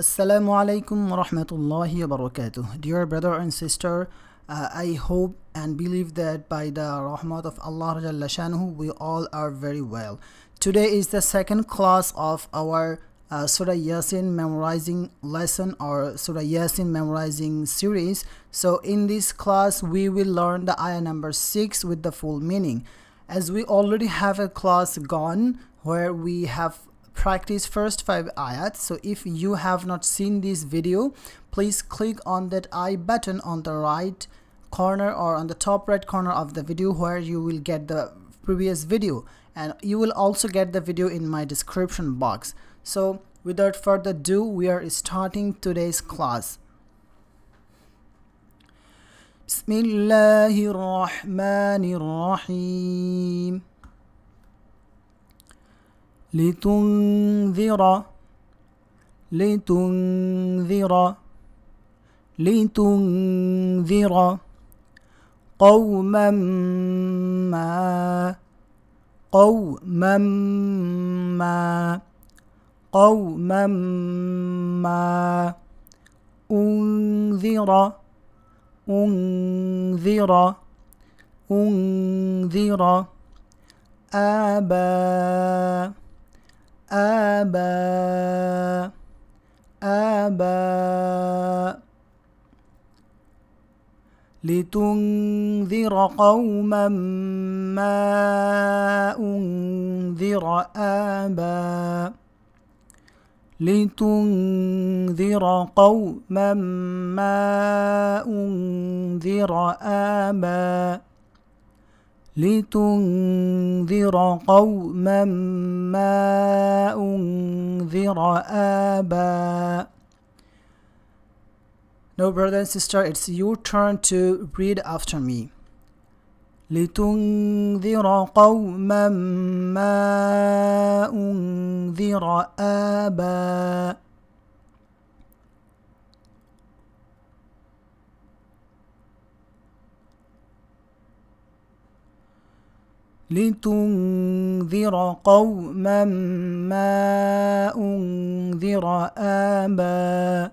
Assalamu alaikum wa rahmatullahi wa barakatuh. Dear brother and sister, I hope and believe that by the rahmat of Allah Jalla Shanuhu, we all are very well. Today is the second class of our Surah Yeasin memorizing lesson or Surah Yeasin memorizing series. So in this class, we will learn the ayah number 6 with the full meaning. As we already have a class gone where we have practice first 5 ayats. So if you have not seen this video, please click on that I button on the right corner or on the top right corner of the video where you will get the previous video, and you will also get the video in my description box. So without further ado, we are starting today's class. Bismillahir Rahmanir Rahim. لتنذر قوما ما أنذر آباء لتنذر قوما ما أنذر آباء لتنذر قوما ما أنذر آباء لتنذر قوما ما أنذر آباء. Now brother and sister, it's your turn to read after me. لتنذر قوما ما أنذر آباء لتنذر قوما ما أنذر آباء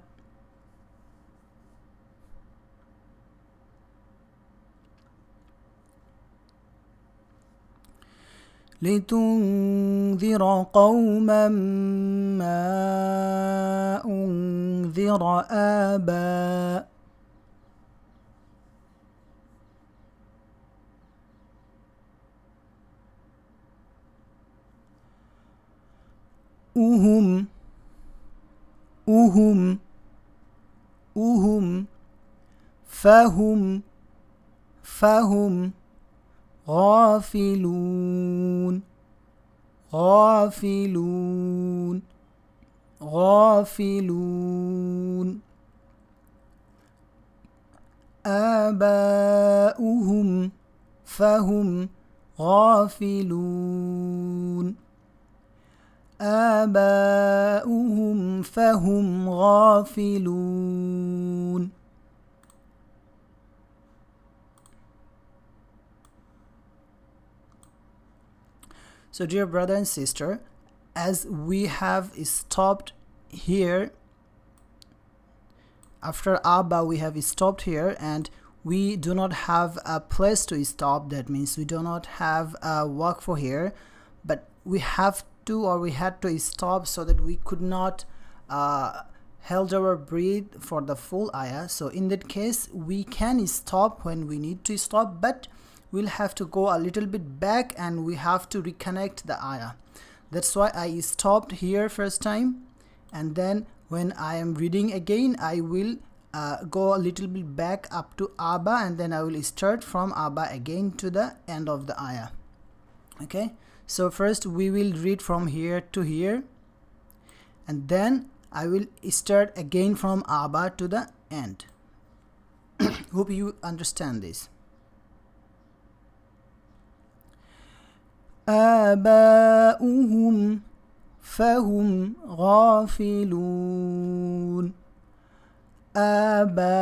لتنذر قوما ما أنذر آباء أهم فهم غافلون آباؤهم فهم غافلون So dear brother and sister, as we have stopped here, after Abba we have stopped here, and we do not have a place to stop. That means we do not have a work for here, but we have to, or we had to stop so that we could not held our breath for the full ayah. So in that case, we can stop when we need to stop, but we'll have to go a little bit back and we have to reconnect the ayah. That's why I stopped here first time, and then when I am reading again, I will go a little bit back up to Abba, and then I will start from Abba again to the end of the ayah. Okay, so first we will read from here to here, and then I will start again from Abba to the end. Hope you understand this. آباؤهم فهم غافلون آباؤهم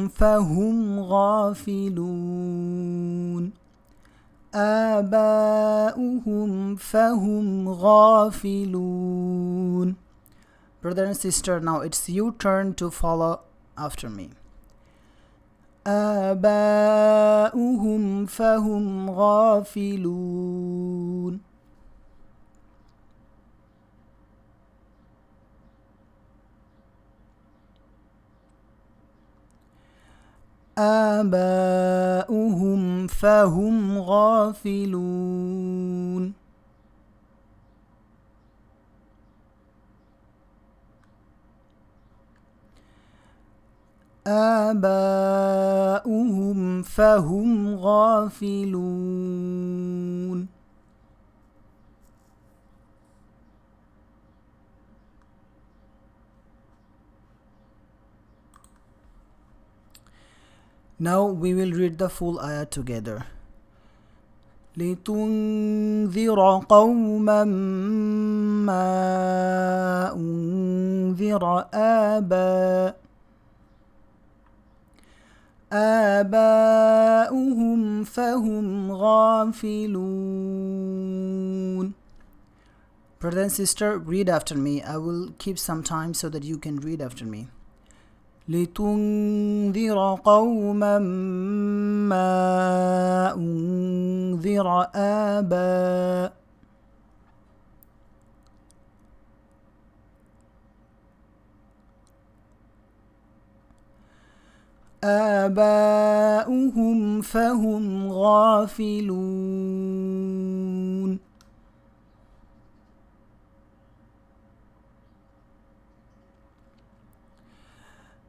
فهم غافلون آباؤهم فهم غافلون Brother and sister, now it's your turn to follow after me. آباؤهم فهم غافلون. آباؤهم فهم غافلون. آباؤهم فهم غافلون. Now we will read the full ayah together. لتنذر قوما ما أنذر آباؤهم فهم غافلون. Brother and sister, read after me. I will keep some time so that you can read after me. لتنذر قوما ما أنذر آباؤهم فهم غافلون.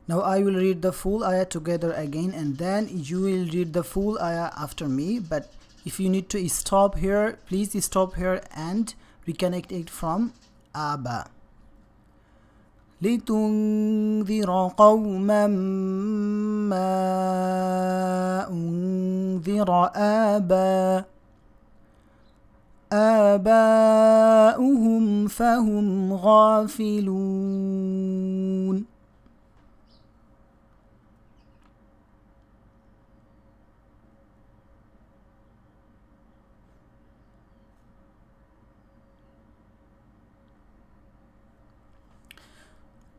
Now I will read the full ayah together again, and then you will read the full ayah after me. But if you need to stop here, please stop here and reconnect it from Aba. لتنذر قوما ما أنذر آباؤهم فهم غافلون.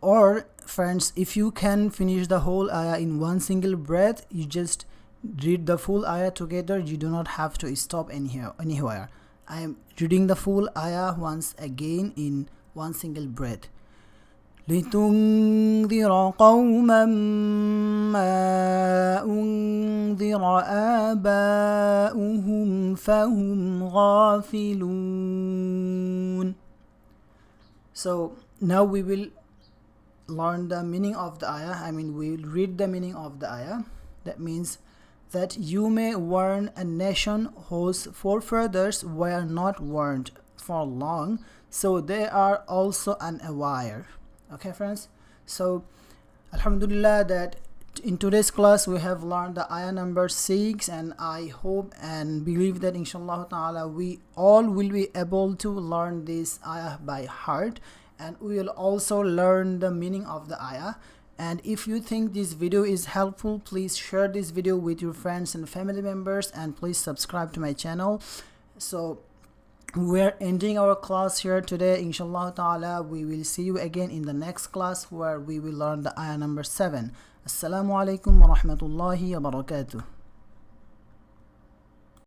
Or friends, if you can finish the whole ayah in one single breath, you just read the full ayah together. You do not have to stop anywhere. I am reading the full ayah once again in one single breath. لتنذر قوما ما أنذر آباؤهم فهم غافلون. So now we will learn the meaning of the ayah. We will read the meaning of the ayah. That means that you may warn a nation whose forefathers were not warned for long, so they are also unaware. Okay friends, so alhamdulillah that in today's class we have learned the ayah number 6, and I hope and believe that inshallah ta'ala we all will be able to learn this ayah by heart, and we will also learn the meaning of the ayah. And if you think this video is helpful, please share this video with your friends and family members, and please subscribe to my channel. So we're ending our class here today. Inshallah ta'ala we will see you again in the next class where we will learn the ayah number 7. Assalamu alaikum wa rahmatullahi wa barakatuh.